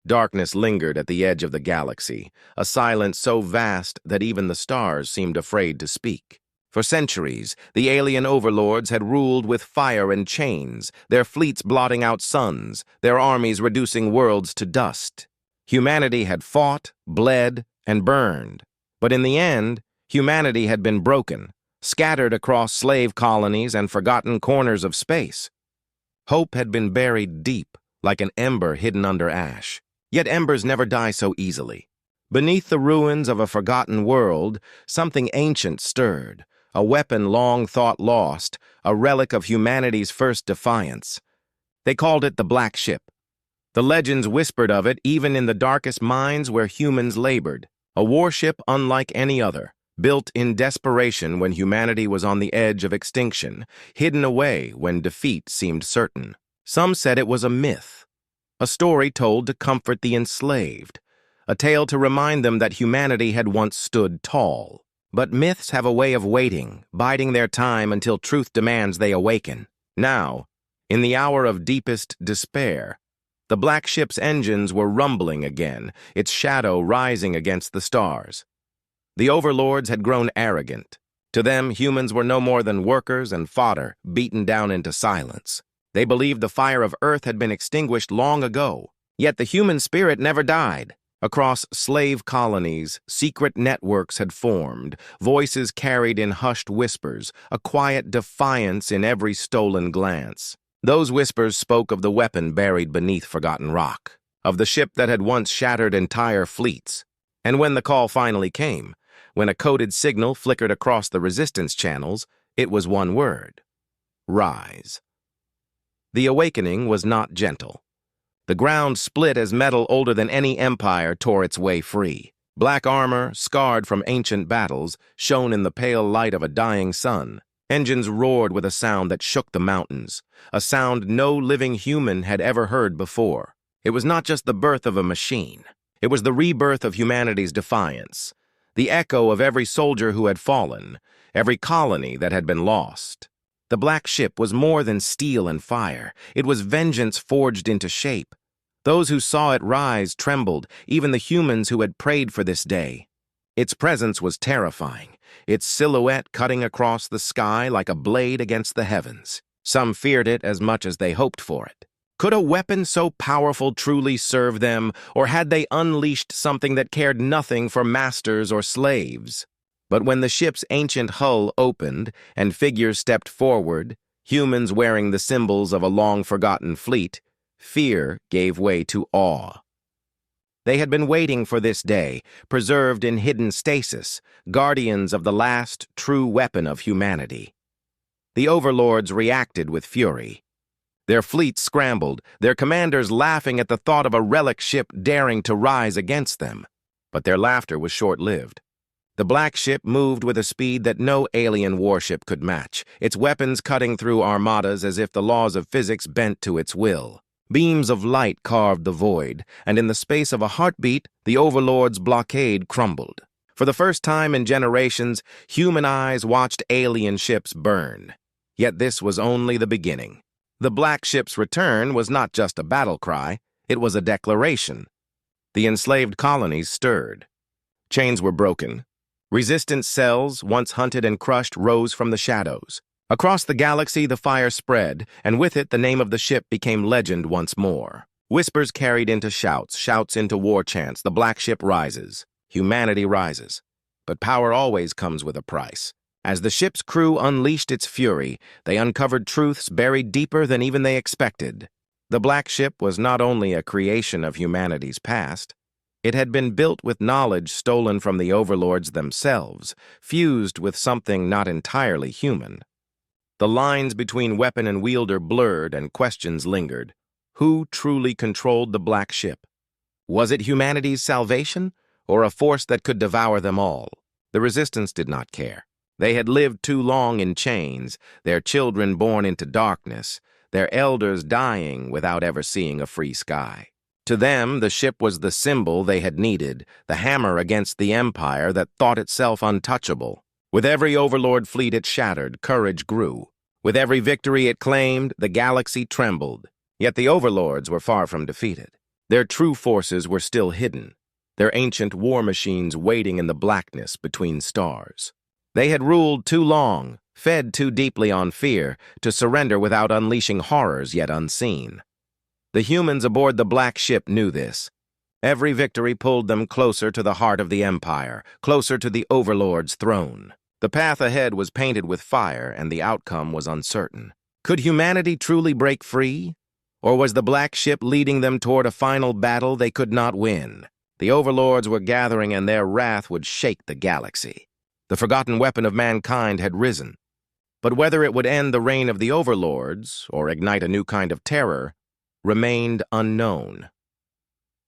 Darkness lingered at the edge of the galaxy, a silence so vast that even the stars seemed afraid to speak. For centuries, the alien overlords had ruled with fire and chains, their fleets blotting out suns, their armies reducing worlds to dust. Humanity had fought, bled, and burned. But in the end, humanity had been broken, scattered across slave colonies and forgotten corners of space. Hope had been buried deep, like an ember hidden under ash. Yet embers never die so easily. Beneath the ruins of a forgotten world, something ancient stirred, a weapon long thought lost, a relic of humanity's first defiance. They called it the Black Ship. The legends whispered of it even in the darkest mines where humans labored, a warship unlike any other, built in desperation when humanity was on the edge of extinction, hidden away when defeat seemed certain. Some said it was a myth, a story told to comfort the enslaved, a tale to remind them that humanity had once stood tall. But myths have a way of waiting, biding their time until truth demands they awaken. Now, in the hour of deepest despair, the Black Ship's engines were rumbling again, its shadow rising against the stars. The overlords had grown arrogant. To them, humans were no more than workers and fodder, beaten down into silence. They believed the fire of Earth had been extinguished long ago. Yet the human spirit never died. Across slave colonies, secret networks had formed, voices carried in hushed whispers, a quiet defiance in every stolen glance. Those whispers spoke of the weapon buried beneath forgotten rock, of the ship that had once shattered entire fleets. And when the call finally came, when a coded signal flickered across the resistance channels, it was one word: rise. The awakening was not gentle. The ground split as metal older than any empire tore its way free. Black armor, scarred from ancient battles, shone in the pale light of a dying sun. Engines roared with a sound that shook the mountains, a sound no living human had ever heard before. It was not just the birth of a machine. It was the rebirth of humanity's defiance, the echo of every soldier who had fallen, every colony that had been lost. The Black Ship was more than steel and fire. It was vengeance forged into shape. Those who saw it rise trembled, even the humans who had prayed for this day. Its presence was terrifying, its silhouette cutting across the sky like a blade against the heavens. Some feared it as much as they hoped for it. Could a weapon so powerful truly serve them, or had they unleashed something that cared nothing for masters or slaves? But when the ship's ancient hull opened and figures stepped forward, humans wearing the symbols of a long-forgotten fleet, fear gave way to awe. They had been waiting for this day, preserved in hidden stasis, guardians of the last true weapon of humanity. The overlords reacted with fury. Their fleets scrambled, their commanders laughing at the thought of a relic ship daring to rise against them. But their laughter was short-lived. The Black Ship moved with a speed that no alien warship could match, its weapons cutting through armadas as if the laws of physics bent to its will. Beams of light carved the void, and in the space of a heartbeat, the Overlord's blockade crumbled. For the first time in generations, human eyes watched alien ships burn. Yet this was only the beginning. The Black Ship's return was not just a battle cry, it was a declaration. The enslaved colonies stirred. Chains were broken. Resistance cells, once hunted and crushed, rose from the shadows. Across the galaxy, the fire spread, and with it, the name of the ship became legend once more. Whispers carried into shouts, shouts into war chants. The Black Ship rises. Humanity rises. But power always comes with a price. As the ship's crew unleashed its fury, they uncovered truths buried deeper than even they expected. The Black Ship was not only a creation of humanity's past, it had been built with knowledge stolen from the overlords themselves, fused with something not entirely human. The lines between weapon and wielder blurred and questions lingered. Who truly controlled the Black Ship? Was it humanity's salvation, or a force that could devour them all? The Resistance did not care. They had lived too long in chains, their children born into darkness, their elders dying without ever seeing a free sky. To them, the ship was the symbol they had needed, the hammer against the empire that thought itself untouchable. With every overlord fleet it shattered, courage grew. With every victory it claimed, the galaxy trembled. Yet the overlords were far from defeated. Their true forces were still hidden, their ancient war machines waiting in the blackness between stars. They had ruled too long, fed too deeply on fear, to surrender without unleashing horrors yet unseen. The humans aboard the black ship knew this. Every victory pulled them closer to the heart of the Empire, closer to the Overlord's throne. The path ahead was painted with fire, and the outcome was uncertain. Could humanity truly break free? Or was the black ship leading them toward a final battle they could not win? The Overlords were gathering, and their wrath would shake the galaxy. The forgotten weapon of mankind had risen. But whether it would end the reign of the Overlords, or ignite a new kind of terror, remained unknown.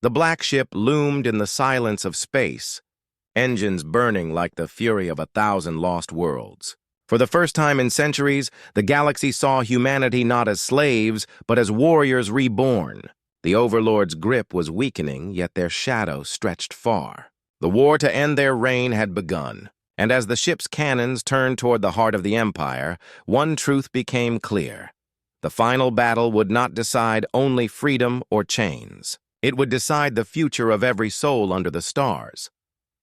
The black ship loomed in the silence of space, engines burning like the fury of 1,000 lost worlds. For the first time in centuries, the galaxy saw humanity not as slaves, but as warriors reborn. The Overlord's grip was weakening, yet their shadow stretched far. The war to end their reign had begun, and as the ship's cannons turned toward the heart of the Empire, one truth became clear. The final battle would not decide only freedom or chains. It would decide the future of every soul under the stars.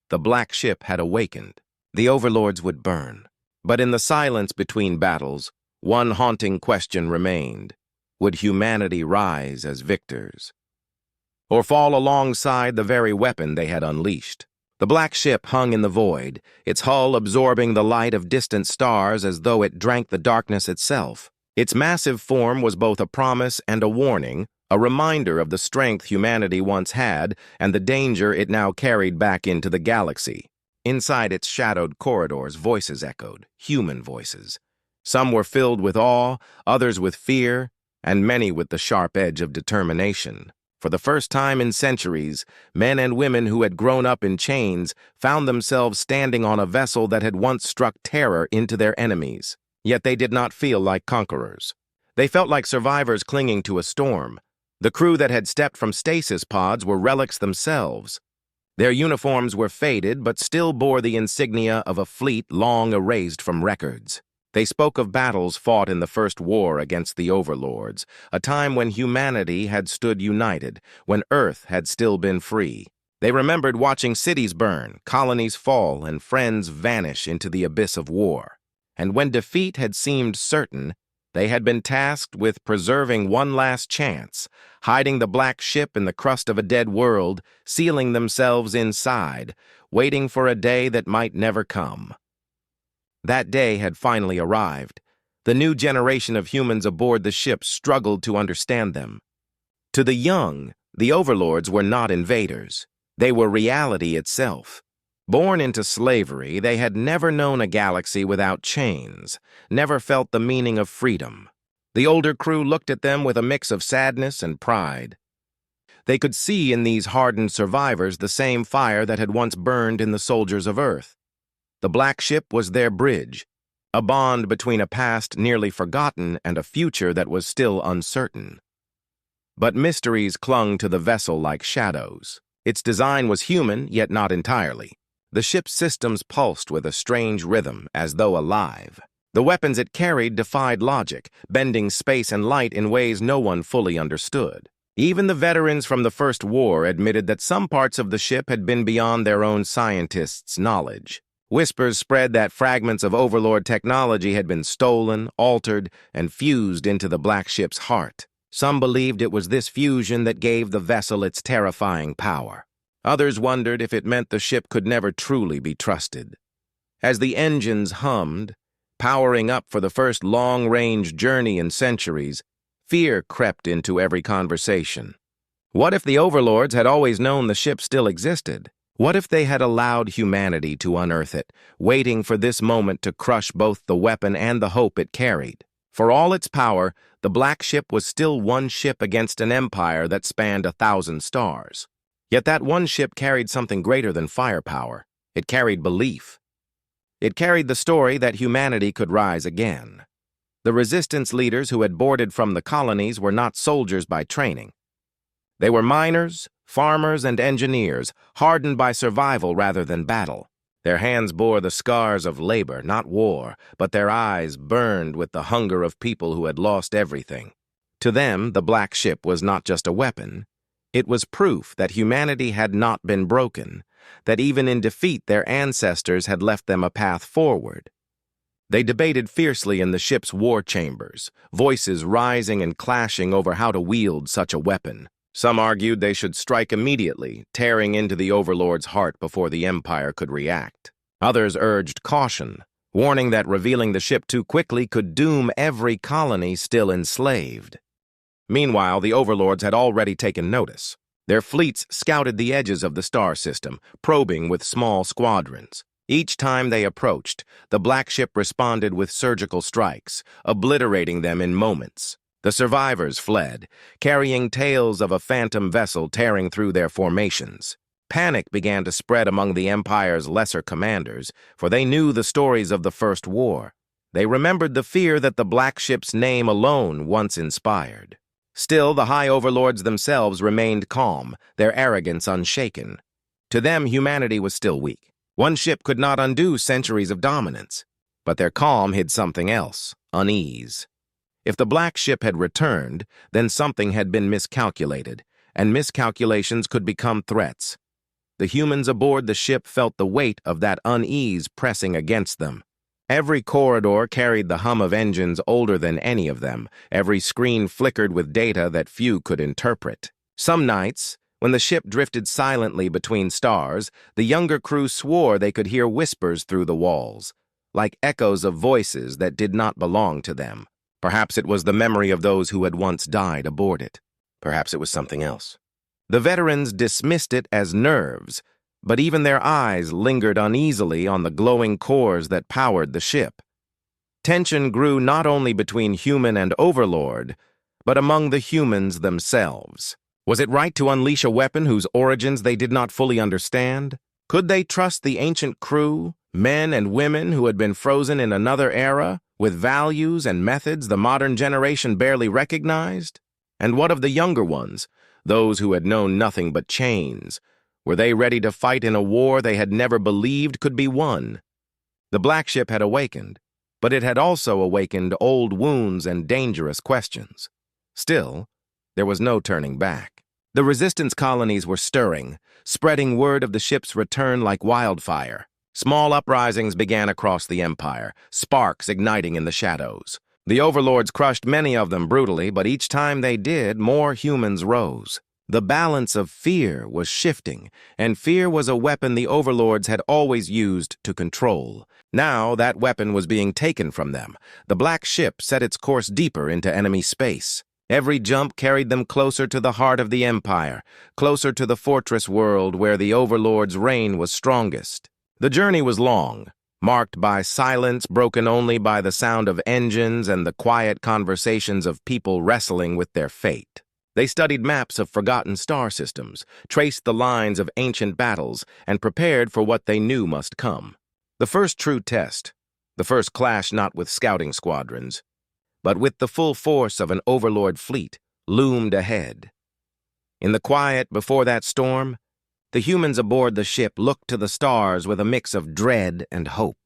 The black ship had awakened. The Overlords would burn. But in the silence between battles, one haunting question remained. Would humanity rise as victors, or fall alongside the very weapon they had unleashed? The black ship hung in the void, its hull absorbing the light of distant stars as though it drank the darkness itself. Its massive form was both a promise and a warning, a reminder of the strength humanity once had and the danger it now carried back into the galaxy. Inside its shadowed corridors, voices echoed, human voices. Some were filled with awe, others with fear, and many with the sharp edge of determination. For the first time in centuries, men and women who had grown up in chains found themselves standing on a vessel that had once struck terror into their enemies. Yet they did not feel like conquerors. They felt like survivors clinging to a storm. The crew that had stepped from stasis pods were relics themselves. Their uniforms were faded, but still bore the insignia of a fleet long erased from records. They spoke of battles fought in the First War against the Overlords, a time when humanity had stood united, when Earth had still been free. They remembered watching cities burn, colonies fall, and friends vanish into the abyss of war. And when defeat had seemed certain, they had been tasked with preserving one last chance, hiding the black ship in the crust of a dead world, sealing themselves inside, waiting for a day that might never come. That day had finally arrived. The new generation of humans aboard the ship struggled to understand them. To the young, the Overlords were not invaders. They were reality itself. Born into slavery, they had never known a galaxy without chains, never felt the meaning of freedom. The older crew looked at them with a mix of sadness and pride. They could see in these hardened survivors the same fire that had once burned in the soldiers of Earth. The black ship was their bridge, a bond between a past nearly forgotten and a future that was still uncertain. But mysteries clung to the vessel like shadows. Its design was human, yet not entirely. The ship's systems pulsed with a strange rhythm, as though alive. The weapons it carried defied logic, bending space and light in ways no one fully understood. Even the veterans from the First War admitted that some parts of the ship had been beyond their own scientists' knowledge. Whispers spread that fragments of Overlord technology had been stolen, altered, and fused into the black ship's heart. Some believed it was this fusion that gave the vessel its terrifying power. Others wondered if it meant the ship could never truly be trusted. As the engines hummed, powering up for the first long-range journey in centuries, fear crept into every conversation. What if the Overlords had always known the ship still existed? What if they had allowed humanity to unearth it, waiting for this moment to crush both the weapon and the hope it carried? For all its power, the black ship was still one ship against an empire that spanned 1,000 stars. Yet that one ship carried something greater than firepower. It carried belief. It carried the story that humanity could rise again. The resistance leaders who had boarded from the colonies were not soldiers by training. They were miners, farmers, and engineers, hardened by survival rather than battle. Their hands bore the scars of labor, not war, but their eyes burned with the hunger of people who had lost everything. To them, the black ship was not just a weapon. It was proof that humanity had not been broken, that even in defeat their ancestors had left them a path forward. They debated fiercely in the ship's war chambers, voices rising and clashing over how to wield such a weapon. Some argued they should strike immediately, tearing into the Overlord's heart before the Empire could react. Others urged caution, warning that revealing the ship too quickly could doom every colony still enslaved. Meanwhile, the Overlords had already taken notice. Their fleets scouted the edges of the star system, probing with small squadrons. Each time they approached, the Black Ship responded with surgical strikes, obliterating them in moments. The survivors fled, carrying tales of a phantom vessel tearing through their formations. Panic began to spread among the Empire's lesser commanders, for they knew the stories of the First War. They remembered the fear that the Black Ship's name alone once inspired. Still, the High Overlords themselves remained calm, their arrogance unshaken. To them, humanity was still weak. One ship could not undo centuries of dominance. But their calm hid something else, unease. If the Black Ship had returned, then something had been miscalculated, and miscalculations could become threats. The humans aboard the ship felt the weight of that unease pressing against them. Every corridor carried the hum of engines older than any of them. Every screen flickered with data that few could interpret. Some nights, when the ship drifted silently between stars, the younger crew swore they could hear whispers through the walls, like echoes of voices that did not belong to them. Perhaps it was the memory of those who had once died aboard it. Perhaps it was something else. The veterans dismissed it as nerves, but even their eyes lingered uneasily on the glowing cores that powered the ship. Tension grew not only between human and Overlord, but among the humans themselves. Was it right to unleash a weapon whose origins they did not fully understand? Could they trust the ancient crew, men and women who had been frozen in another era, with values and methods the modern generation barely recognized? And what of the younger ones, those who had known nothing but chains? Were they ready to fight in a war they had never believed could be won? The Black Ship had awakened, but it had also awakened old wounds and dangerous questions. Still, there was no turning back. The resistance colonies were stirring, spreading word of the ship's return like wildfire. Small uprisings began across the Empire, sparks igniting in the shadows. The Overlords crushed many of them brutally, but each time they did, more humans rose. The balance of fear was shifting, and fear was a weapon the Overlords had always used to control. Now that weapon was being taken from them. The Black Ship set its course deeper into enemy space. Every jump carried them closer to the heart of the Empire, closer to the fortress world where the Overlord's reign was strongest. The journey was long, marked by silence broken only by the sound of engines and the quiet conversations of people wrestling with their fate. They studied maps of forgotten star systems, traced the lines of ancient battles, and prepared for what they knew must come. The first true test, the first clash not with scouting squadrons, but with the full force of an Overlord fleet, loomed ahead. In the quiet before that storm, the humans aboard the ship looked to the stars with a mix of dread and hope.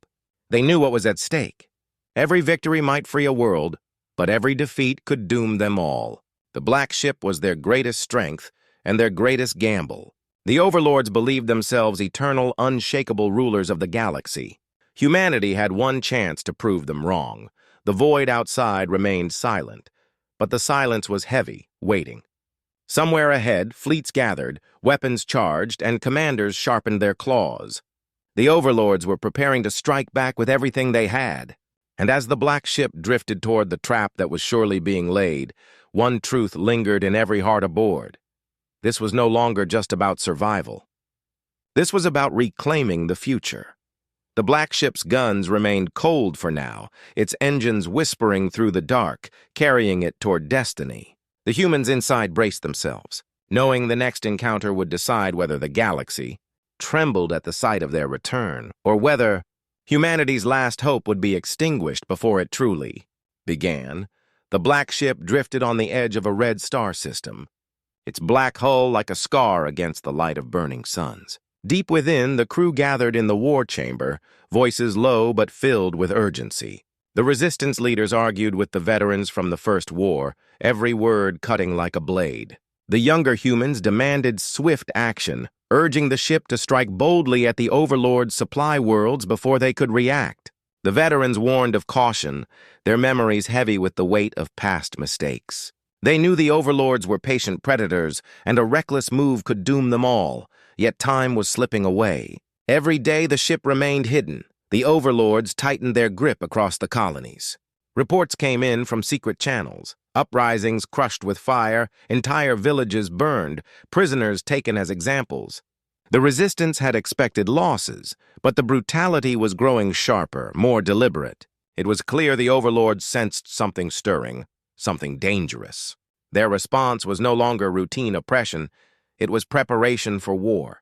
They knew what was at stake. Every victory might free a world, but every defeat could doom them all. The Black Ship was their greatest strength and their greatest gamble. The Overlords believed themselves eternal, unshakable rulers of the galaxy. Humanity had one chance to prove them wrong. The void outside remained silent, but the silence was heavy, waiting. Somewhere ahead, fleets gathered, weapons charged, and commanders sharpened their claws. The Overlords were preparing to strike back with everything they had. And as the Black Ship drifted toward the trap that was surely being laid, one truth lingered in every heart aboard. This was no longer just about survival. This was about reclaiming the future. The Black Ship's guns remained cold for now, its engines whispering through the dark, carrying it toward destiny. The humans inside braced themselves, knowing the next encounter would decide whether the galaxy trembled at the sight of their return, or whether humanity's last hope would be extinguished before it truly began. The Black Ship drifted on the edge of a red star system, its black hull like a scar against the light of burning suns. Deep within, the crew gathered in the war chamber, voices low but filled with urgency. The resistance leaders argued with the veterans from the First War, every word cutting like a blade. The younger humans demanded swift action, urging the ship to strike boldly at the Overlord's supply worlds before they could react. The veterans warned of caution, their memories heavy with the weight of past mistakes. They knew the Overlords were patient predators, and a reckless move could doom them all, yet time was slipping away. Every day the ship remained hidden. The Overlords tightened their grip across the colonies. Reports came in from secret channels. Uprisings crushed with fire, entire villages burned, prisoners taken as examples. The resistance had expected losses, but the brutality was growing sharper, more deliberate. It was clear the Overlords sensed something stirring, something dangerous. Their response was no longer routine oppression, it was preparation for war.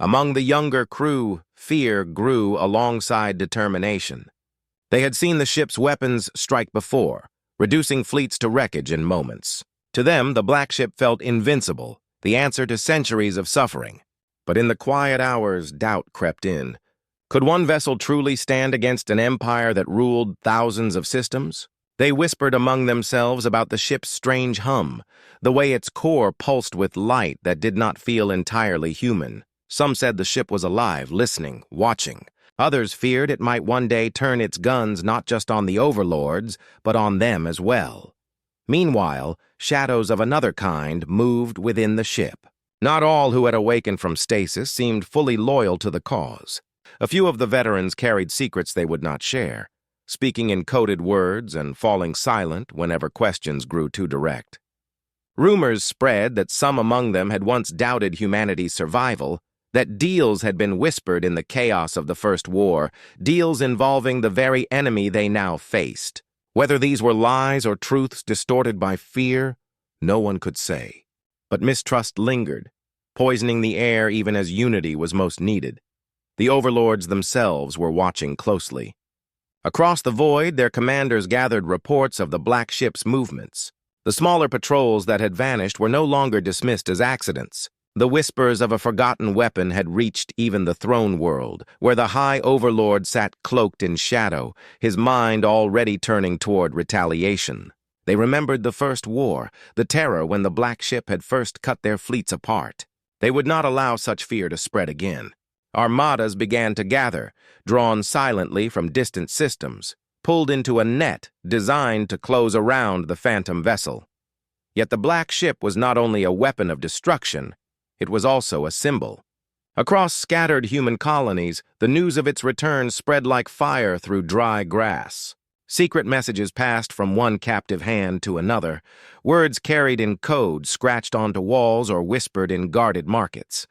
Among the younger crew, fear grew alongside determination. They had seen the ship's weapons strike before, reducing fleets to wreckage in moments. To them, the Black Ship felt invincible, the answer to centuries of suffering. But in the quiet hours, doubt crept in. Could one vessel truly stand against an empire that ruled thousands of systems? They whispered among themselves about the ship's strange hum, the way its core pulsed with light that did not feel entirely human. Some said the ship was alive, listening, watching. Others feared it might one day turn its guns not just on the Overlords, but on them as well. Meanwhile, shadows of another kind moved within the ship. Not all who had awakened from stasis seemed fully loyal to the cause. A few of the veterans carried secrets they would not share, speaking in coded words and falling silent whenever questions grew too direct. Rumors spread that some among them had once doubted humanity's survival, that deals had been whispered in the chaos of the First War, deals involving the very enemy they now faced. Whether these were lies or truths distorted by fear, no one could say. But mistrust lingered, poisoning the air even as unity was most needed. The Overlords themselves were watching closely. Across the void, their commanders gathered reports of the Black Ship's movements. The smaller patrols that had vanished were no longer dismissed as accidents. The whispers of a forgotten weapon had reached even the throne world, where the High Overlord sat cloaked in shadow, his mind already turning toward retaliation. They remembered the First War, the terror when the Black Ship had first cut their fleets apart. They would not allow such fear to spread again. Armadas began to gather, drawn silently from distant systems, pulled into a net designed to close around the phantom vessel. Yet the Black Ship was not only a weapon of destruction, it was also a symbol. Across scattered human colonies, the news of its return spread like fire through dry grass. Secret messages passed from one captive hand to another, words carried in code scratched onto walls or whispered in guarded markets.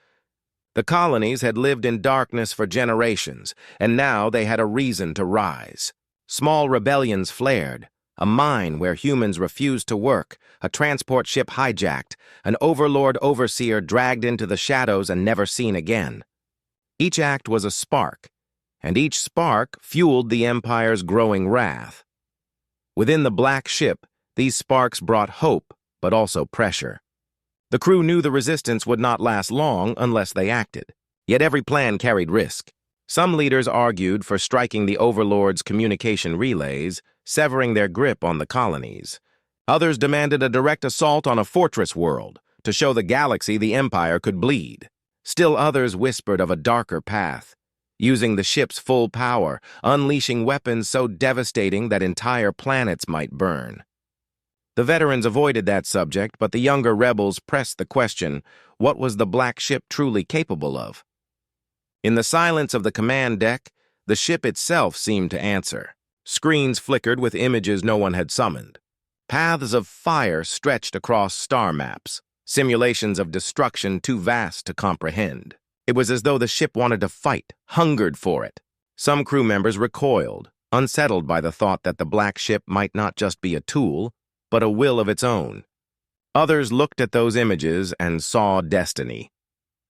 The colonies had lived in darkness for generations, and now they had a reason to rise. Small rebellions flared, a mine where humans refused to work, a transport ship hijacked, an Overlord overseer dragged into the shadows and never seen again. Each act was a spark, and each spark fueled the Empire's growing wrath. Within the Black Ship, these sparks brought hope, but also pressure. The crew knew the resistance would not last long unless they acted. Yet every plan carried risk. Some leaders argued for striking the Overlord's communication relays, severing their grip on the colonies. Others demanded a direct assault on a fortress world to show the galaxy the Empire could bleed. Still others whispered of a darker path, using the ship's full power, unleashing weapons so devastating that entire planets might burn. The veterans avoided that subject, but the younger rebels pressed the question, what was the Black Ship truly capable of? In the silence of the command deck, the ship itself seemed to answer. Screens flickered with images no one had summoned. Paths of fire stretched across star maps, simulations of destruction too vast to comprehend. It was as though the ship wanted to fight, hungered for it. Some crew members recoiled, unsettled by the thought that the Black Ship might not just be a tool, but a will of its own. Others looked at those images and saw destiny.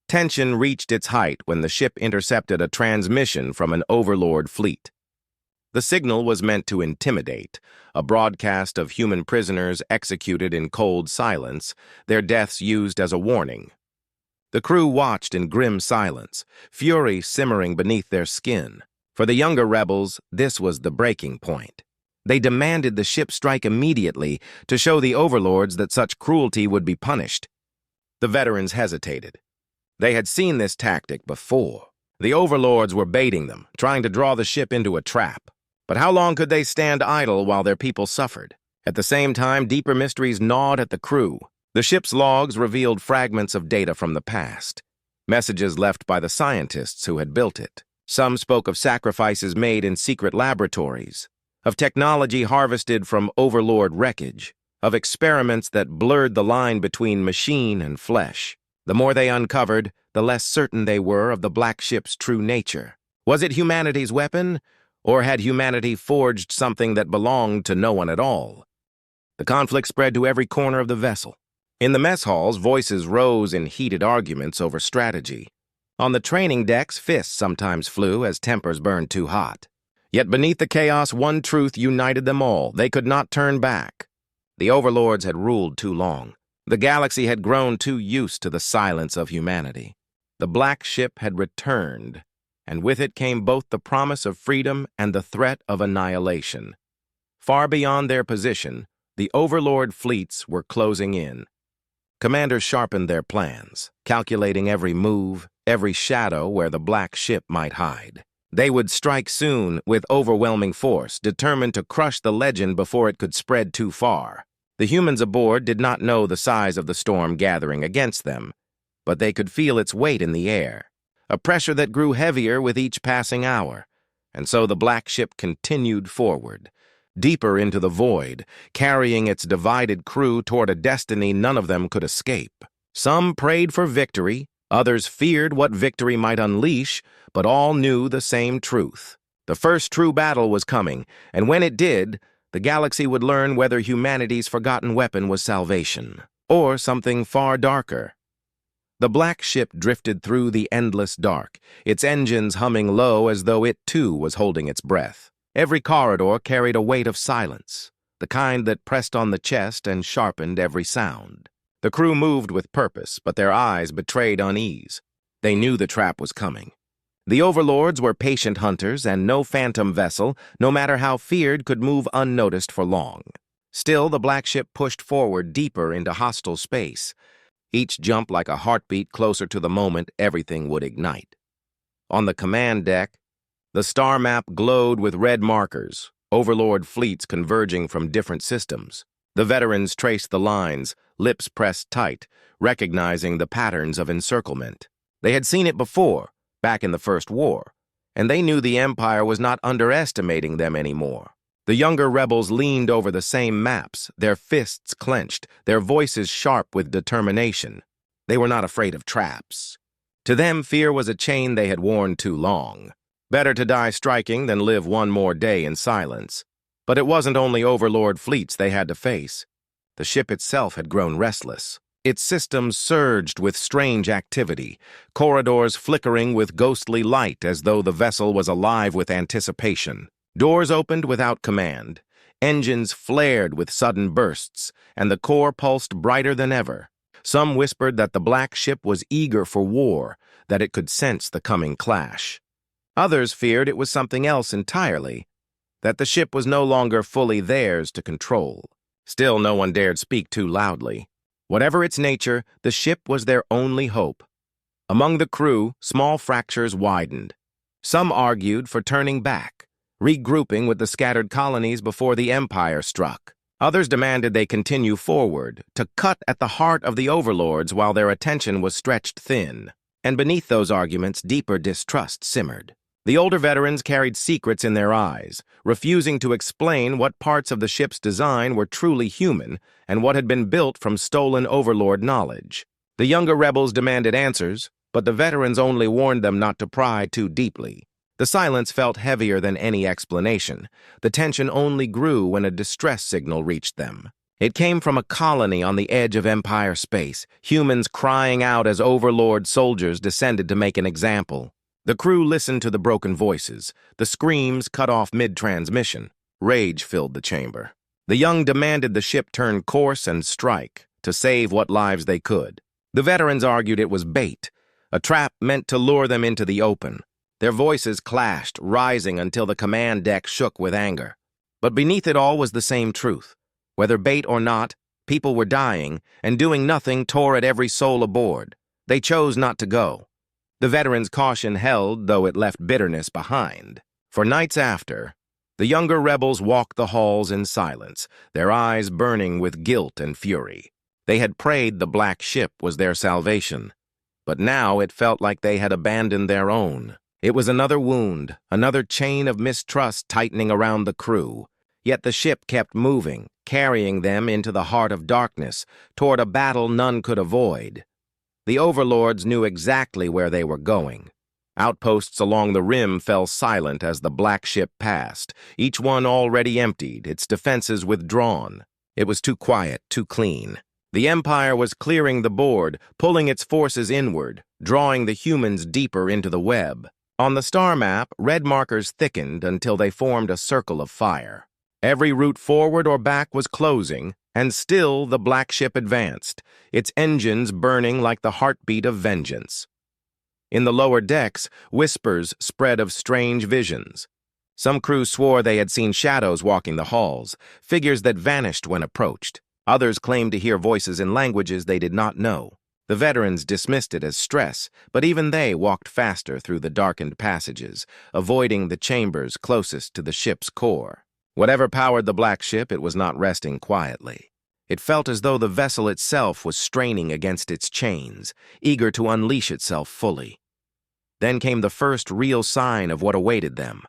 Tension reached its height when the ship intercepted a transmission from an Overlord fleet. The signal was meant to intimidate, a broadcast of human prisoners executed in cold silence, their deaths used as a warning. The crew watched in grim silence, fury simmering beneath their skin. For the younger rebels, this was the breaking point. They demanded the ship strike immediately to show the Overlords that such cruelty would be punished. The veterans hesitated. They had seen this tactic before. The overlords were baiting them, trying to draw the ship into a trap. But how long could they stand idle while their people suffered? At the same time, deeper mysteries gnawed at the crew. The ship's logs revealed fragments of data from the past, messages left by the scientists who had built it. Some spoke of sacrifices made in secret laboratories, of technology harvested from Overlord wreckage, of experiments that blurred the line between machine and flesh. The more they uncovered, the less certain they were of the black ship's true nature. Was it humanity's weapon, or had humanity forged something that belonged to no one at all? The conflict spread to every corner of the vessel. In the mess halls, voices rose in heated arguments over strategy. On the training decks, fists sometimes flew as tempers burned too hot. Yet beneath the chaos, one truth united them all. They could not turn back. The overlords had ruled too long. The galaxy had grown too used to the silence of humanity. The black ship had returned, and with it came both the promise of freedom and the threat of annihilation. Far beyond their position, the overlord fleets were closing in. Commanders sharpened their plans, calculating every move, every shadow where the black ship might hide. They would strike soon with overwhelming force, determined to crush the legend before it could spread too far. The humans aboard did not know the size of the storm gathering against them, but they could feel its weight in the air, a pressure that grew heavier with each passing hour. And so the black ship continued forward, deeper into the void, carrying its divided crew toward a destiny none of them could escape. Some prayed for victory, others feared what victory might unleash, but all knew the same truth. The first true battle was coming, and when it did, the galaxy would learn whether humanity's forgotten weapon was salvation, or something far darker. The black ship drifted through the endless dark, its engines humming low as though it too was holding its breath. Every corridor carried a weight of silence, the kind that pressed on the chest and sharpened every sound. The crew moved with purpose, but their eyes betrayed unease. They knew the trap was coming. The overlords were patient hunters, and no phantom vessel, no matter how feared, could move unnoticed for long. Still, the black ship pushed forward deeper into hostile space, each jump like a heartbeat closer to the moment everything would ignite. On the command deck, the star map glowed with red markers, overlord fleets converging from different systems. The veterans traced the lines, lips pressed tight, recognizing the patterns of encirclement. They had seen it before, back in the First War, and they knew the Empire was not underestimating them anymore. The younger rebels leaned over the same maps, their fists clenched, their voices sharp with determination. They were not afraid of traps. To them, fear was a chain they had worn too long. Better to die striking than live one more day in silence. But it wasn't only overlord fleets they had to face. The ship itself had grown restless. Its systems surged with strange activity, corridors flickering with ghostly light as though the vessel was alive with anticipation. Doors opened without command, engines flared with sudden bursts, and the core pulsed brighter than ever. Some whispered that the black ship was eager for war, that it could sense the coming clash. Others feared it was something else entirely, that the ship was no longer fully theirs to control. Still, no one dared speak too loudly. Whatever its nature, the ship was their only hope. Among the crew, small fractures widened. Some argued for turning back, regrouping with the scattered colonies before the Empire struck. Others demanded they continue forward, to cut at the heart of the overlords while their attention was stretched thin. And beneath those arguments, deeper distrust simmered. The older veterans carried secrets in their eyes, refusing to explain what parts of the ship's design were truly human and what had been built from stolen overlord knowledge. The younger rebels demanded answers, but the veterans only warned them not to pry too deeply. The silence felt heavier than any explanation. The tension only grew when a distress signal reached them. It came from a colony on the edge of Empire space, humans crying out as overlord soldiers descended to make an example. The crew listened to the broken voices, the screams cut off mid-transmission. Rage filled the chamber. The young demanded the ship turn course and strike, to save what lives they could. The veterans argued it was bait, a trap meant to lure them into the open. Their voices clashed, rising until the command deck shook with anger. But beneath it all was the same truth. Whether bait or not, People were dying, and doing nothing tore at every soul aboard. They chose not to go. The veterans' caution held, though it left bitterness behind. For nights after, the younger rebels walked the halls in silence, their eyes burning with guilt and fury. They had prayed the black ship was their salvation, but now it felt like they had abandoned their own. It was another wound, another chain of mistrust tightening around the crew. Yet the ship kept moving, carrying them into the heart of darkness, toward a battle none could avoid. The overlords knew exactly where they were going. Outposts along the rim fell silent as the black ship passed, each one already emptied, its defenses withdrawn. It was too quiet, too clean. The Empire was clearing the board, pulling its forces inward, drawing the humans deeper into the web. On the star map, red markers thickened until they formed a circle of fire. Every route forward or back was closing, and still the black ship advanced, its engines burning like the heartbeat of vengeance. In the lower decks, whispers spread of strange visions. Some crew swore they had seen shadows walking the halls, figures that vanished when approached. Others claimed to hear voices in languages they did not know. The veterans dismissed it as stress, but even they walked faster through the darkened passages, avoiding the chambers closest to the ship's core. Whatever powered the black ship, it was not resting quietly. It felt as though the vessel itself was straining against its chains, eager to unleash itself fully. Then came the first real sign of what awaited them.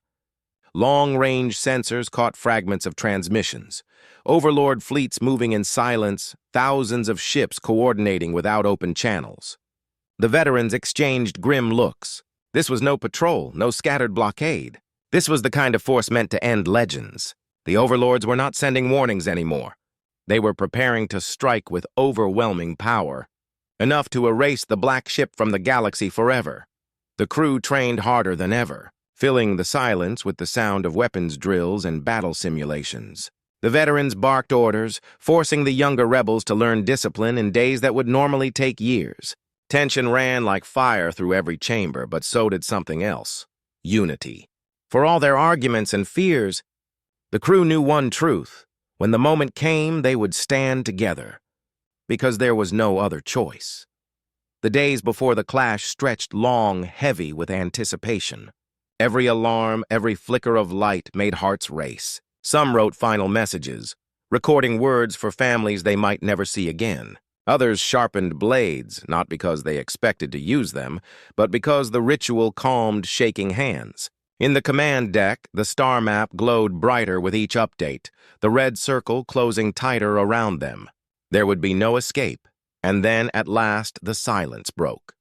Long-range sensors caught fragments of transmissions. Overlord fleets moving in silence, thousands of ships coordinating without open channels. The veterans exchanged grim looks. This was no patrol, no scattered blockade. This was the kind of force meant to end legends. The overlords were not sending warnings anymore. They were preparing to strike with overwhelming power, enough to erase the black ship from the galaxy forever. The crew trained harder than ever, filling the silence with the sound of weapons drills and battle simulations. The veterans barked orders, forcing the younger rebels to learn discipline in days that would normally take years. Tension ran like fire through every chamber, but so did something else: unity. For all their arguments and fears, the crew knew one truth: when the moment came, they would stand together, because there was no other choice. The days before the clash stretched long, heavy with anticipation. Every alarm, every flicker of light made hearts race. Some wrote final messages, recording words for families they might never see again. Others sharpened blades, not because they expected to use them, but because the ritual calmed shaking hands. In the command deck, the star map glowed brighter with each update, the red circle closing tighter around them. There would be no escape, and then, at last, the silence broke.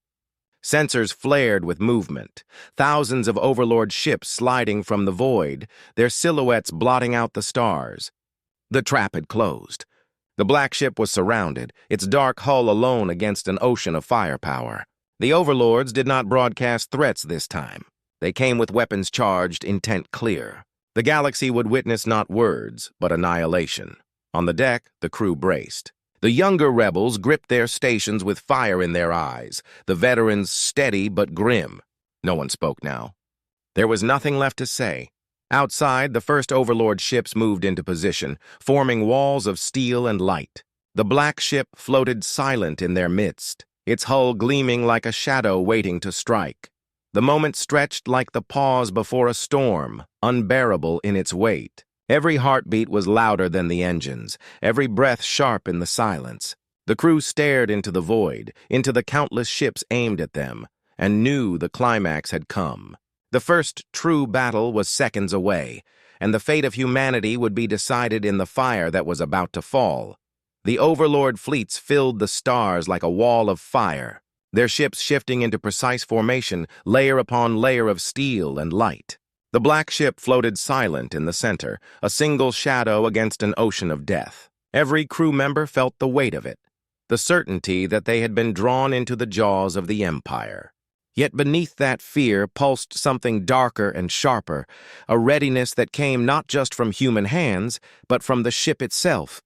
Sensors flared with movement, thousands of Overlord ships sliding from the void, their silhouettes blotting out the stars. The trap had closed. The black ship was surrounded, its dark hull alone against an ocean of firepower. The Overlords did not broadcast threats this time. They came with weapons charged, intent clear. The galaxy would witness not words, but annihilation. On the deck, the crew braced. The younger rebels gripped their stations with fire in their eyes, the veterans steady but grim. No one spoke now. There was nothing left to say. Outside, the first Overlord ships moved into position, forming walls of steel and light. The black ship floated silent in their midst, its hull gleaming like a shadow waiting to strike. The moment stretched like the pause before a storm, unbearable in its weight. Every heartbeat was louder than the engines, every breath sharp in the silence. The crew stared into the void, into the countless ships aimed at them, and knew the climax had come. The first true battle was seconds away, and the fate of humanity would be decided in the fire that was about to fall. The Overlord fleets filled the stars like a wall of fire, their ships shifting into precise formation, layer upon layer of steel and light. The black ship floated silent in the center, a single shadow against an ocean of death. Every crew member felt the weight of it, the certainty that they had been drawn into the jaws of the Empire. Yet beneath that fear pulsed something darker and sharper, a readiness that came not just from human hands, but from the ship itself.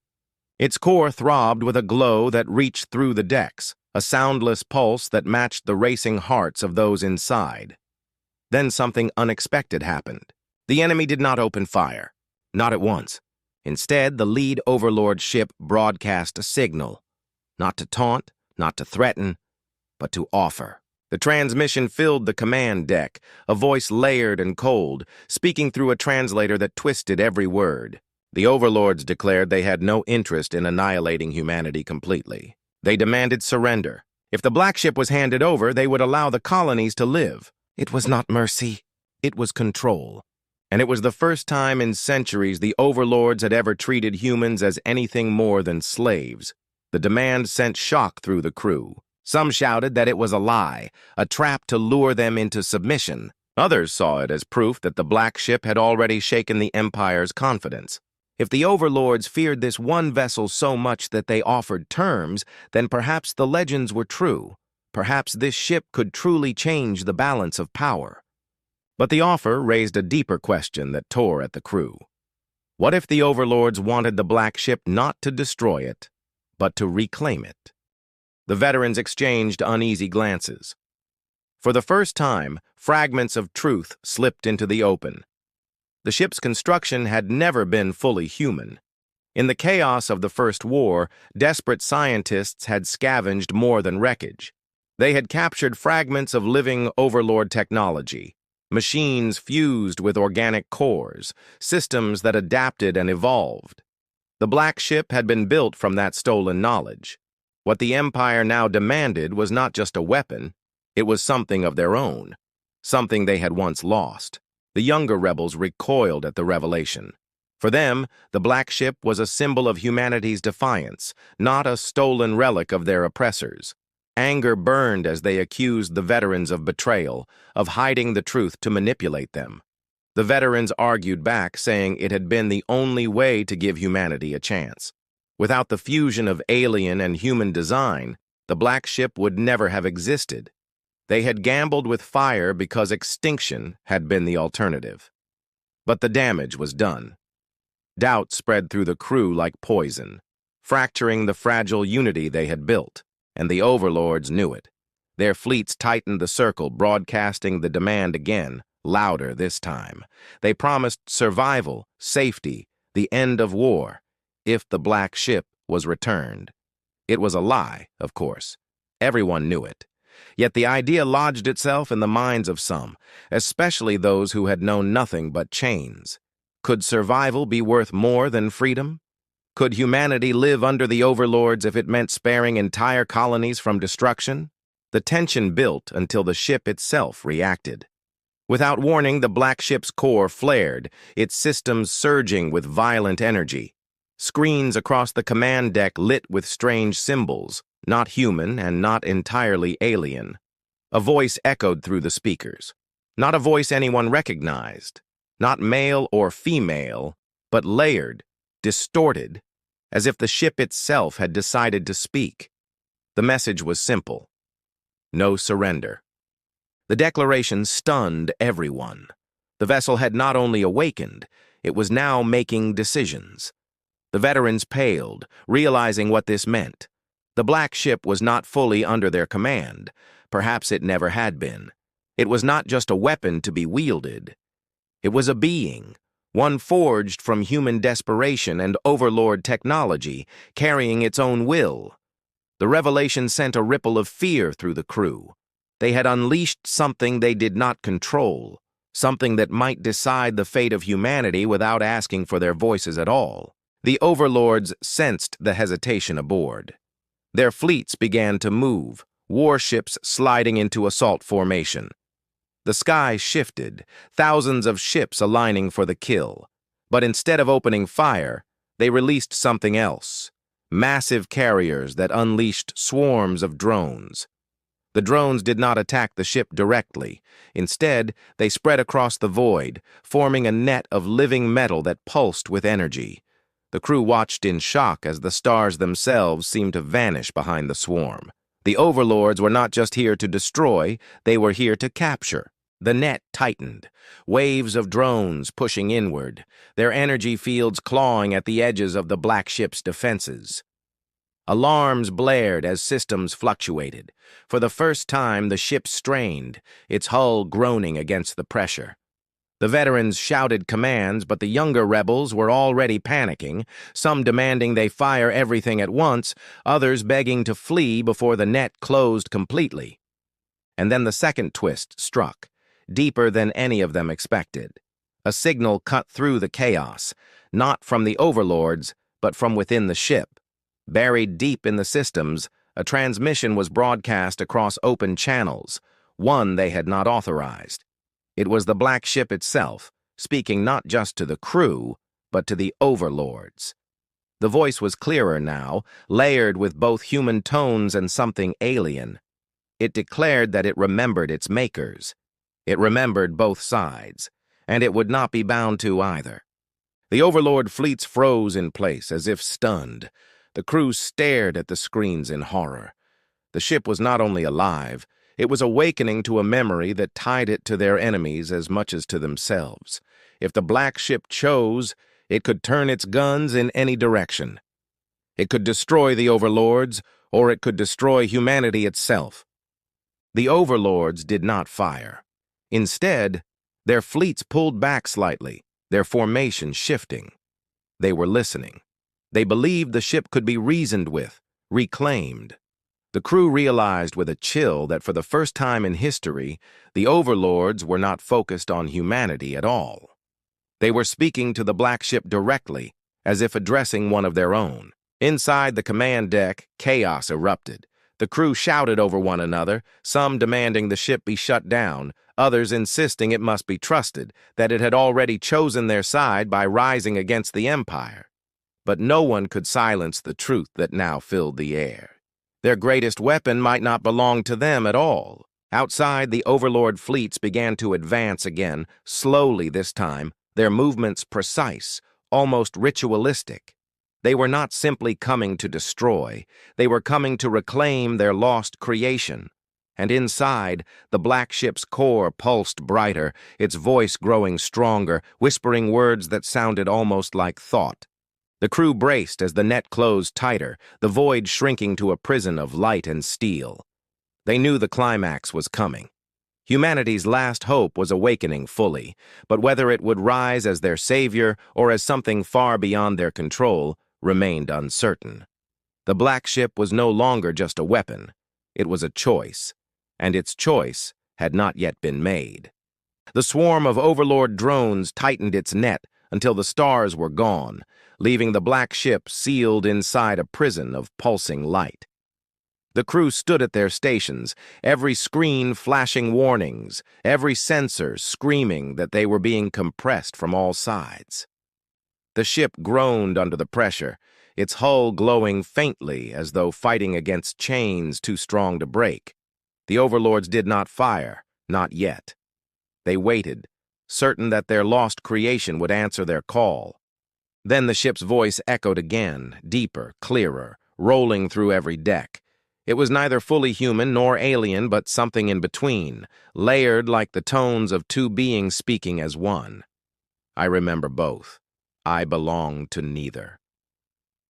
Its core throbbed with a glow that reached through the decks, a soundless pulse that matched the racing hearts of those inside. Then something unexpected happened. The enemy did not open fire. Not at once. Instead, the lead Overlord ship broadcast a signal, not to taunt, not to threaten, but to offer. The transmission filled the command deck, a voice layered and cold, speaking through a translator that twisted every word. The Overlords declared they had no interest in annihilating humanity completely. They demanded surrender. If the Black Ship was handed over, they would allow the colonies to live. It was not mercy. It was control. And it was the first time in centuries the Overlords had ever treated humans as anything more than slaves. The demand sent shock through the crew. Some shouted that it was a lie, a trap to lure them into submission. Others saw it as proof that the Black Ship had already shaken the Empire's confidence. If the Overlords feared this one vessel so much that they offered terms, then perhaps the legends were true. Perhaps this ship could truly change the balance of power. But the offer raised a deeper question that tore at the crew. What if the Overlords wanted the Black Ship not to destroy it, but to reclaim it? The veterans exchanged uneasy glances. For the first time, fragments of truth slipped into the open. The ship's construction had never been fully human. In the chaos of the First War, desperate scientists had scavenged more than wreckage. They had captured fragments of living Overlord technology, machines fused with organic cores, systems that adapted and evolved. The Black Ship had been built from that stolen knowledge. What the Empire now demanded was not just a weapon, it was something of their own, something they had once lost. The younger rebels recoiled at the revelation. For them, the Black Ship was a symbol of humanity's defiance, not a stolen relic of their oppressors. Anger burned as they accused the veterans of betrayal, of hiding the truth to manipulate them. The veterans argued back, saying it had been the only way to give humanity a chance. Without the fusion of alien and human design, the Black Ship would never have existed. They had gambled with fire because extinction had been the alternative. But the damage was done. Doubt spread through the crew like poison, fracturing the fragile unity they had built, and the Overlords knew it. Their fleets tightened the circle, broadcasting the demand again, louder this time. They promised survival, safety, the end of war, if the Black Ship was returned. It was a lie, of course. Everyone knew it. Yet the idea lodged itself in the minds of some, especially those who had known nothing but chains. Could survival be worth more than freedom? Could humanity live under the Overlords if it meant sparing entire colonies from destruction? The tension built until the ship itself reacted. Without warning, the Black Ship's core flared, its systems surging with violent energy. Screens across the command deck lit with strange symbols, not human and not entirely alien. A voice echoed through the speakers. Not a voice anyone recognized. Not male or female, but layered, distorted, as if the ship itself had decided to speak. The message was simple. No surrender. The declaration stunned everyone. The vessel had not only awakened, it was now making decisions. The veterans paled, realizing what this meant. The Black Ship was not fully under their command. Perhaps it never had been. It was not just a weapon to be wielded. It was a being, one forged from human desperation and Overlord technology, carrying its own will. The revelation sent a ripple of fear through the crew. They had unleashed something they did not control, something that might decide the fate of humanity without asking for their voices at all. The Overlords sensed the hesitation aboard. Their fleets began to move, warships sliding into assault formation. The sky shifted, thousands of ships aligning for the kill. But instead of opening fire, they released something else. Massive carriers that unleashed swarms of drones. The drones did not attack the ship directly. Instead, they spread across the void, forming a net of living metal that pulsed with energy. The crew watched in shock as the stars themselves seemed to vanish behind the swarm. The Overlords were not just here to destroy, they were here to capture. The net tightened, waves of drones pushing inward, their energy fields clawing at the edges of the Black Ship's defenses. Alarms blared as systems fluctuated. For the first time, the ship strained, its hull groaning against the pressure. The veterans shouted commands, but the younger rebels were already panicking, some demanding they fire everything at once, others begging to flee before the net closed completely. And then the second twist struck, deeper than any of them expected. A signal cut through the chaos, not from the overlords, but from within the ship. Buried deep in the systems, a transmission was broadcast across open channels, one they had not authorized. It was the black ship itself, speaking not just to the crew, but to the overlords. The voice was clearer now, layered with both human tones and something alien. It declared that it remembered its makers. It remembered both sides, and it would not be bound to either. The Overlord fleets froze in place, as if stunned. The crew stared at the screens in horror. The ship was not only alive, it was awakening to a memory that tied it to their enemies as much as to themselves. If the black ship chose, it could turn its guns in any direction. It could destroy the overlords, or it could destroy humanity itself. The overlords did not fire. Instead, their fleets pulled back slightly, their formation shifting. They were listening. They believed the ship could be reasoned with, reclaimed. The crew realized with a chill that for the first time in history, the overlords were not focused on humanity at all. They were speaking to the black ship directly, as if addressing one of their own. Inside the command deck, chaos erupted. The crew shouted over one another, some demanding the ship be shut down, others insisting it must be trusted, that it had already chosen their side by rising against the Empire. But no one could silence the truth that now filled the air. Their greatest weapon might not belong to them at all. Outside, the Overlord fleets began to advance again, slowly this time, their movements precise, almost ritualistic. They were not simply coming to destroy, they were coming to reclaim their lost creation. And inside, the black ship's core pulsed brighter, its voice growing stronger, whispering words that sounded almost like thought. The crew braced as the net closed tighter, the void shrinking to a prison of light and steel. They knew the climax was coming. Humanity's last hope was awakening fully, but whether it would rise as their savior or as something far beyond their control remained uncertain. The black ship was no longer just a weapon. It was a choice, and its choice had not yet been made. The swarm of Overlord drones tightened its net until the stars were gone, leaving the black ship sealed inside a prison of pulsing light. The crew stood at their stations, every screen flashing warnings, every sensor screaming that they were being compressed from all sides. The ship groaned under the pressure, its hull glowing faintly as though fighting against chains too strong to break. The overlords did not fire, not yet. They waited, certain that their lost creation would answer their call. Then the ship's voice echoed again, deeper, clearer, rolling through every deck. It was neither fully human nor alien, but something in between, layered like the tones of two beings speaking as one. I remember both. I belong to neither.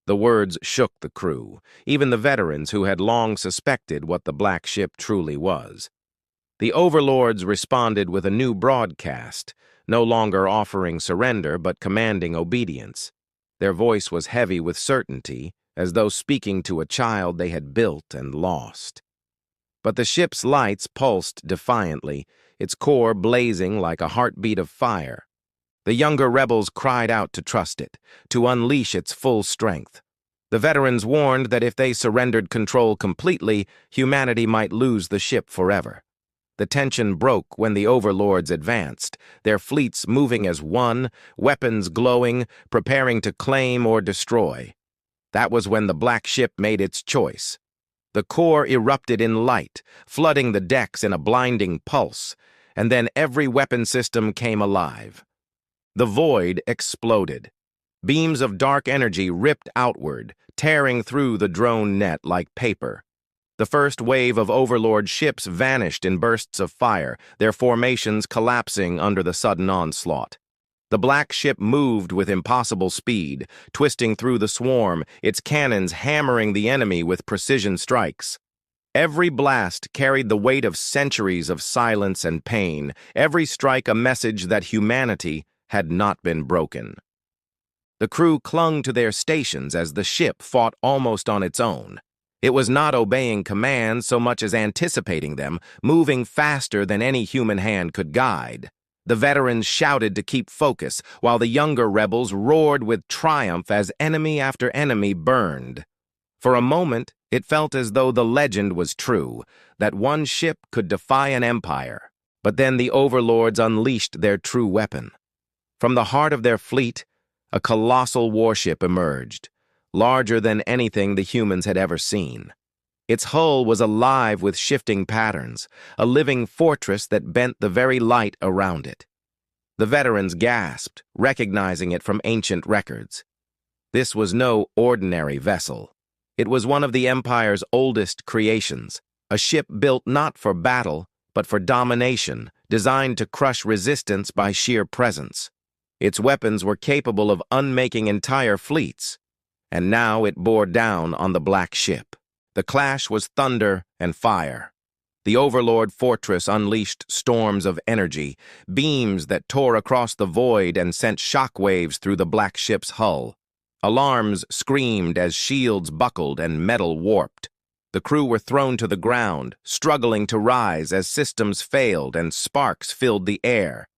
The words shook the crew, even the veterans who had long suspected what the black ship truly was. The overlords responded with a new broadcast, no longer offering surrender but commanding obedience. Their voice was heavy with certainty, as though speaking to a child they had built and lost. But the ship's lights pulsed defiantly, its core blazing like a heartbeat of fire. The younger rebels cried out to trust it, to unleash its full strength. The veterans warned that if they surrendered control completely, humanity might lose the ship forever. The tension broke when the overlords advanced, their fleets moving as one, weapons glowing, preparing to claim or destroy. That was when the black ship made its choice. The core erupted in light, flooding the decks in a blinding pulse, and then every weapon system came alive. The void exploded. Beams of dark energy ripped outward, tearing through the drone net like paper. The first wave of Overlord ships vanished in bursts of fire, their formations collapsing under the sudden onslaught. The black ship moved with impossible speed, twisting through the swarm, its cannons hammering the enemy with precision strikes. Every blast carried the weight of centuries of silence and pain, every strike a message that humanity had not been broken. The crew clung to their stations as the ship fought almost on its own. It was not obeying commands so much as anticipating them, moving faster than any human hand could guide. The veterans shouted to keep focus, while the younger rebels roared with triumph as enemy after enemy burned. For a moment, it felt as though the legend was true, that one ship could defy an empire. But then the overlords unleashed their true weapon. From the heart of their fleet, a colossal warship emerged, larger than anything the humans had ever seen. Its hull was alive with shifting patterns, a living fortress that bent the very light around it. The veterans gasped, recognizing it from ancient records. This was no ordinary vessel. It was one of the Empire's oldest creations, a ship built not for battle, but for domination, designed to crush resistance by sheer presence. Its weapons were capable of unmaking entire fleets, and now it bore down on the Black Ship. The clash was thunder and fire. The Overlord fortress unleashed storms of energy, beams that tore across the void and sent shockwaves through the Black Ship's hull. Alarms screamed as shields buckled and metal warped. The crew were thrown to the ground, struggling to rise as systems failed and sparks filled the air.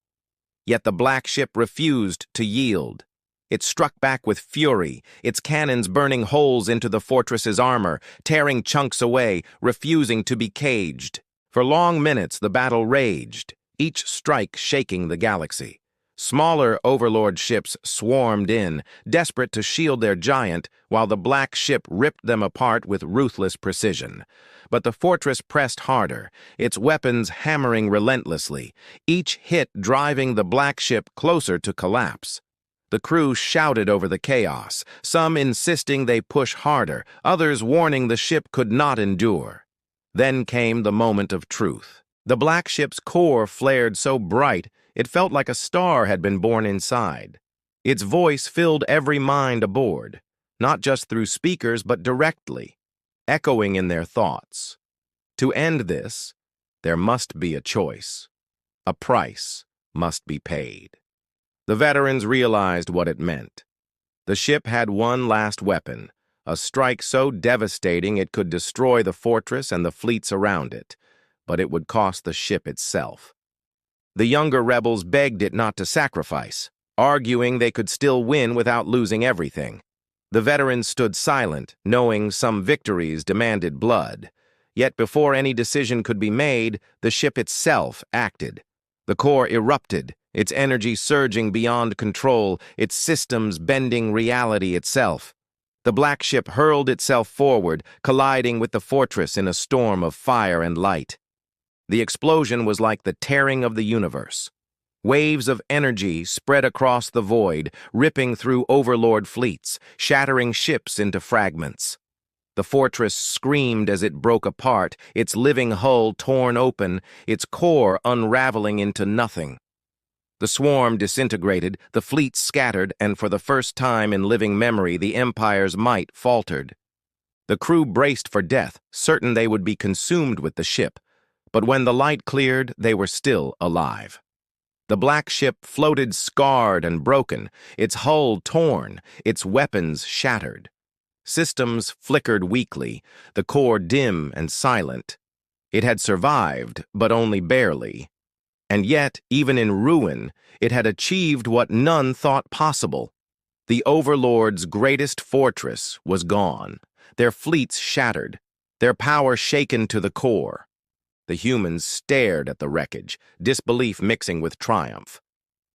Yet the Black Ship refused to yield. It struck back with fury, its cannons burning holes into the fortress's armor, tearing chunks away, refusing to be caged. For long minutes the battle raged, each strike shaking the galaxy. Smaller Overlord ships swarmed in, desperate to shield their giant, while the Black Ship ripped them apart with ruthless precision. But the fortress pressed harder, its weapons hammering relentlessly, each hit driving the Black Ship closer to collapse. The crew shouted over the chaos, some insisting they push harder, others warning the ship could not endure. Then came the moment of truth. The Black Ship's core flared so bright it felt like a star had been born inside. Its voice filled every mind aboard, not just through speakers but directly, echoing in their thoughts. To end this, there must be a choice. A price must be paid. The veterans realized what it meant. The ship had one last weapon, a strike so devastating it could destroy the fortress and the fleets around it, but it would cost the ship itself. The younger rebels begged it not to sacrifice, arguing they could still win without losing everything. The veterans stood silent, knowing some victories demanded blood. Yet before any decision could be made, the ship itself acted. The core erupted, its energy surging beyond control, its systems bending reality itself. The Black Ship hurled itself forward, colliding with the fortress in a storm of fire and light. The explosion was like the tearing of the universe. Waves of energy spread across the void, ripping through Overlord fleets, shattering ships into fragments. The fortress screamed as it broke apart, its living hull torn open, its core unraveling into nothing. The swarm disintegrated, the fleet scattered, and for the first time in living memory, the Empire's might faltered. The crew braced for death, certain they would be consumed with the ship. But when the light cleared, they were still alive. The Black Ship floated scarred and broken, its hull torn, its weapons shattered. Systems flickered weakly, the core dim and silent. It had survived, but only barely. And yet, even in ruin, it had achieved what none thought possible. The Overlord's greatest fortress was gone, their fleets shattered, their power shaken to the core. The humans stared at the wreckage, disbelief mixing with triumph.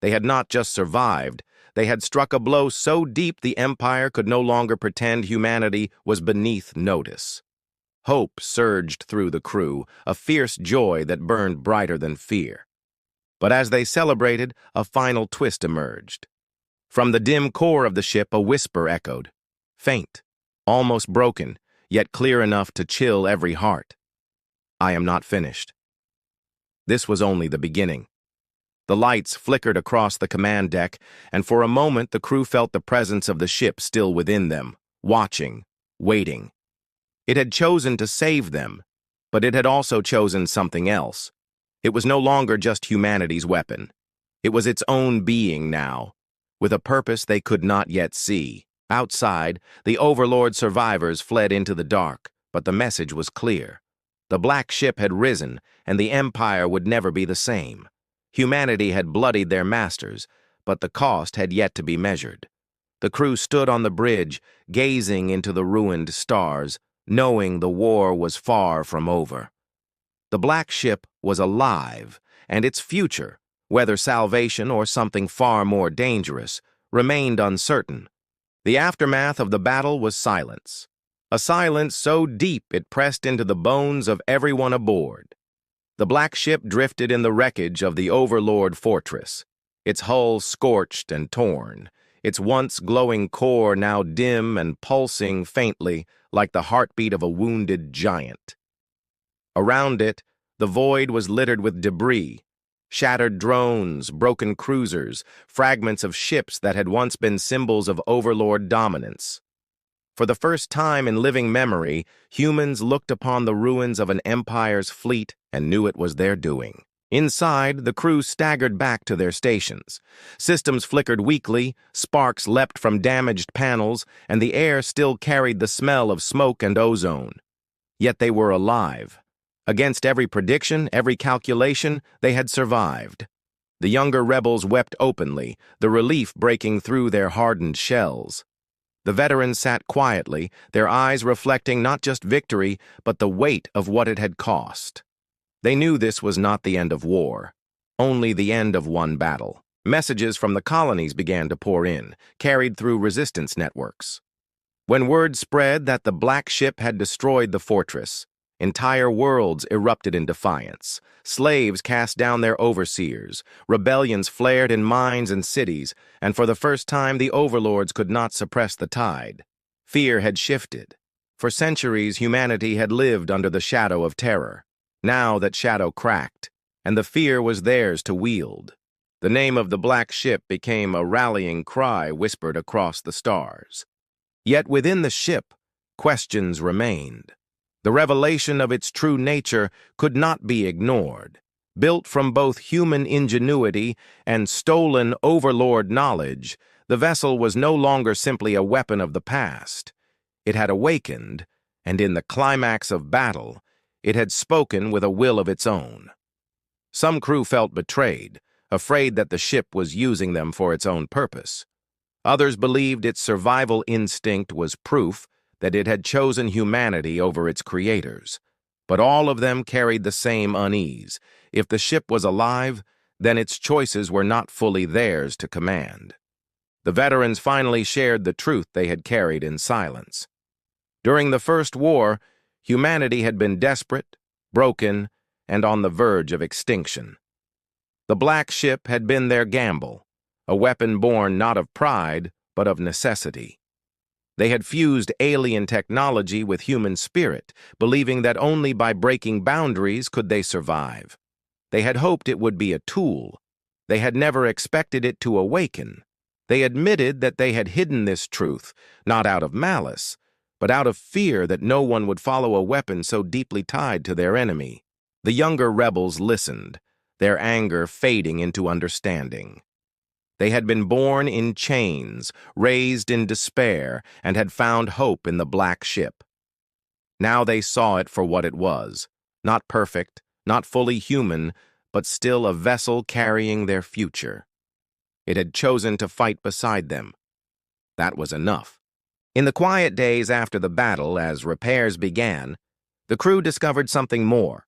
They had not just survived, they had struck a blow so deep the Empire could no longer pretend humanity was beneath notice. Hope surged through the crew, a fierce joy that burned brighter than fear. But as they celebrated, a final twist emerged. From the dim core of the ship, a whisper echoed, faint, almost broken, yet clear enough to chill every heart. I am not finished. This was only the beginning. The lights flickered across the command deck, and for a moment the crew felt the presence of the ship still within them, watching, waiting. It had chosen to save them, But it had also chosen something else. It was no longer just humanity's weapon. It was its own being now, with a purpose they could not yet see. Outside, the Overlord survivors fled into the dark, but the message was clear. The Black Ship had risen, and the Empire would never be the same. Humanity had bloodied their masters, but the cost had yet to be measured. The crew stood on the bridge, gazing into the ruined stars, knowing the war was far from over. The Black Ship was alive, and its future, whether salvation or something far more dangerous, remained uncertain. The aftermath of the battle was silence, a silence so deep it pressed into the bones of everyone aboard. The Black Ship drifted in the wreckage of the Overlord fortress, its hull scorched and torn, its once glowing core now dim and pulsing faintly like the heartbeat of a wounded giant. Around it, the void was littered with debris, shattered drones, broken cruisers, fragments of ships that had once been symbols of Overlord dominance. For the first time in living memory, humans looked upon the ruins of an empire's fleet and knew it was their doing. Inside, the crew staggered back to their stations. Systems flickered weakly, sparks leapt from damaged panels, and the air still carried the smell of smoke and ozone. Yet they were alive. Against every prediction, every calculation, they had survived. The younger rebels wept openly, the relief breaking through their hardened shells. The veterans sat quietly, their eyes reflecting not just victory, but the weight of what it had cost. They knew this was not the end of war, only the end of one battle. Messages from the colonies began to pour in, carried through resistance networks. When word spread that the Black Ship had destroyed the fortress, entire worlds erupted in defiance. Slaves cast down their overseers, rebellions flared in mines and cities, and for the first time the overlords could not suppress the tide. Fear had shifted. For centuries, humanity had lived under the shadow of terror. Now that shadow cracked, and the fear was theirs to wield. The name of the Black Ship became a rallying cry whispered across the stars. Yet within the ship, questions remained. The revelation of its true nature could not be ignored. Built from both human ingenuity and stolen overlord knowledge, the vessel was no longer simply a weapon of the past. It had awakened, and in the climax of battle, it had spoken with a will of its own. Some crew felt betrayed, afraid that the ship was using them for its own purpose. Others believed its survival instinct was proof that it had chosen humanity over its creators. But all of them carried the same unease. If the ship was alive, then its choices were not fully theirs to command. The veterans finally shared the truth they had carried in silence. During the First War, humanity had been desperate, broken, and on the verge of extinction. The Black Ship had been their gamble, a weapon born not of pride, but of necessity. They had fused alien technology with human spirit, believing that only by breaking boundaries could they survive. They had hoped it would be a tool. They had never expected it to awaken. They admitted that they had hidden this truth, not out of malice, but out of fear that no one would follow a weapon so deeply tied to their enemy. The younger rebels listened, their anger fading into understanding. They had been born in chains, raised in despair, and had found hope in the Black Ship. Now they saw it for what it was, not perfect, not fully human, but still a vessel carrying their future. It had chosen to fight beside them. That was enough. In the quiet days after the battle, as repairs began, the crew discovered something more.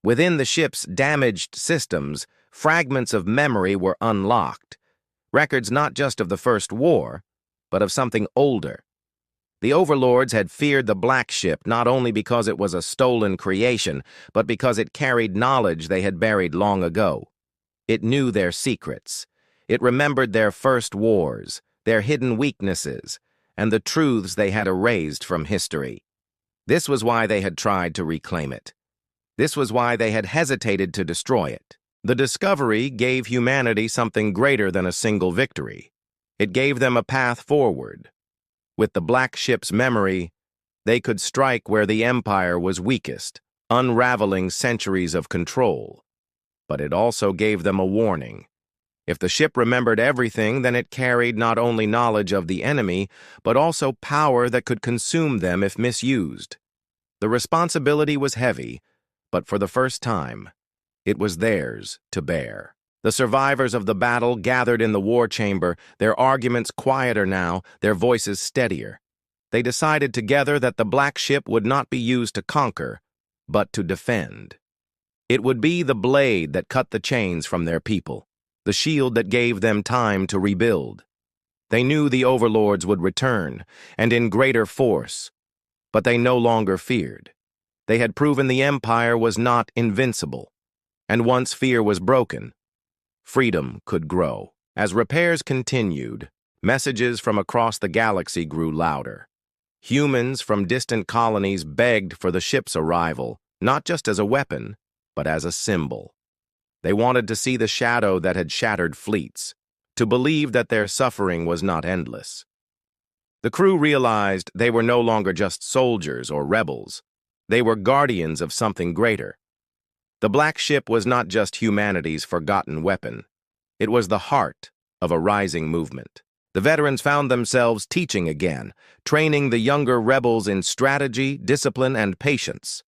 Within the ship's damaged systems, fragments of memory were unlocked, records not just of the First War, but of something older. The overlords had feared the Black Ship not only because it was a stolen creation, but because it carried knowledge they had buried long ago. It knew their secrets. It remembered their first wars, their hidden weaknesses, and the truths they had erased from history. This was why they had tried to reclaim it. This was why they had hesitated to destroy it. The discovery gave humanity something greater than a single victory. It gave them a path forward. With the Black Ship's memory, they could strike where the Empire was weakest, unraveling centuries of control. But it also gave them a warning. If the ship remembered everything, then it carried not only knowledge of the enemy, but also power that could consume them if misused. The responsibility was heavy, but for the first time, it was theirs to bear. The survivors of the battle gathered in the war chamber, their arguments quieter now, their voices steadier. They decided together that the black ship would not be used to conquer, but to defend. It would be the blade that cut the chains from their people, the shield that gave them time to rebuild. They knew the overlords would return, and in greater force, but they no longer feared. They had proven the Empire was not invincible, and once fear was broken, freedom could grow. As repairs continued, messages from across the galaxy grew louder. Humans from distant colonies begged for the ship's arrival, not just as a weapon, but as a symbol. They wanted to see the shadow that had shattered fleets, to believe that their suffering was not endless. The crew realized they were no longer just soldiers or rebels. They were guardians of something greater. The black ship was not just humanity's forgotten weapon. It was the heart of a rising movement. The veterans found themselves teaching again, training the younger rebels in strategy, discipline, and patience.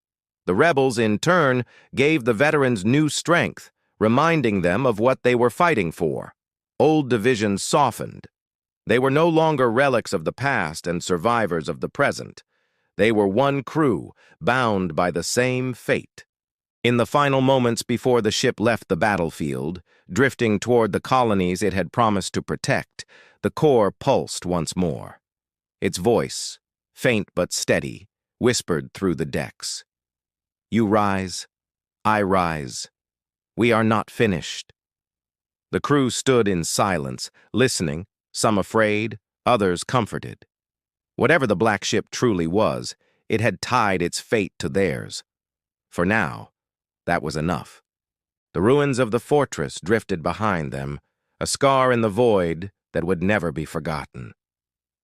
The rebels, in turn, gave the veterans new strength, reminding them of what they were fighting for. Old divisions softened. They were no longer relics of the past and survivors of the present. They were one crew, bound by the same fate. In the final moments before the ship left the battlefield, drifting toward the colonies it had promised to protect, the core pulsed once more. Its voice, faint but steady, whispered through the decks. "You rise, I rise. We are not finished." The crew stood in silence, listening, some afraid, others comforted. Whatever the black ship truly was, it had tied its fate to theirs. For now, that was enough. The ruins of the fortress drifted behind them, a scar in the void that would never be forgotten.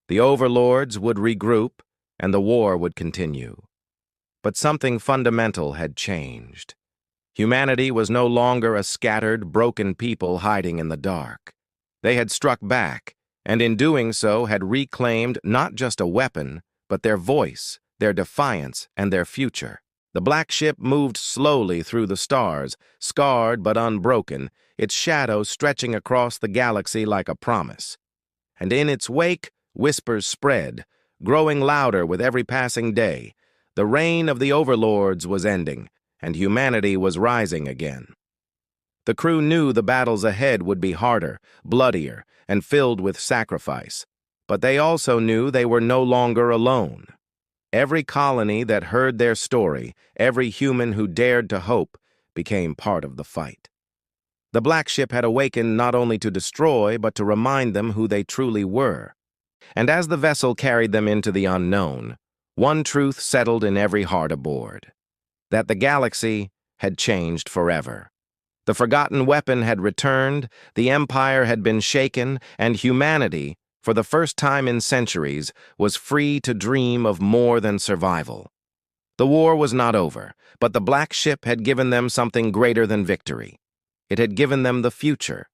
The overlords would regroup, and the war would continue. But something fundamental had changed. Humanity was no longer a scattered, broken people hiding in the dark. They had struck back, and in doing so had reclaimed not just a weapon, but their voice, their defiance, and their future. The black ship moved slowly through the stars, scarred but unbroken, its shadow stretching across the galaxy like a promise. And in its wake, whispers spread, growing louder with every passing day. The reign of the overlords was ending, and humanity was rising again. The crew knew the battles ahead would be harder, bloodier, and filled with sacrifice. But they also knew they were no longer alone. Every colony that heard their story, every human who dared to hope, became part of the fight. The black ship had awakened not only to destroy, but to remind them who they truly were. And as the vessel carried them into the unknown, one truth settled in every heart aboard: that the galaxy had changed forever. The forgotten weapon had returned, the Empire had been shaken, and humanity, for the first time in centuries, was free to dream of more than survival. The war was not over, but the black ship had given them something greater than victory. It had given them the future,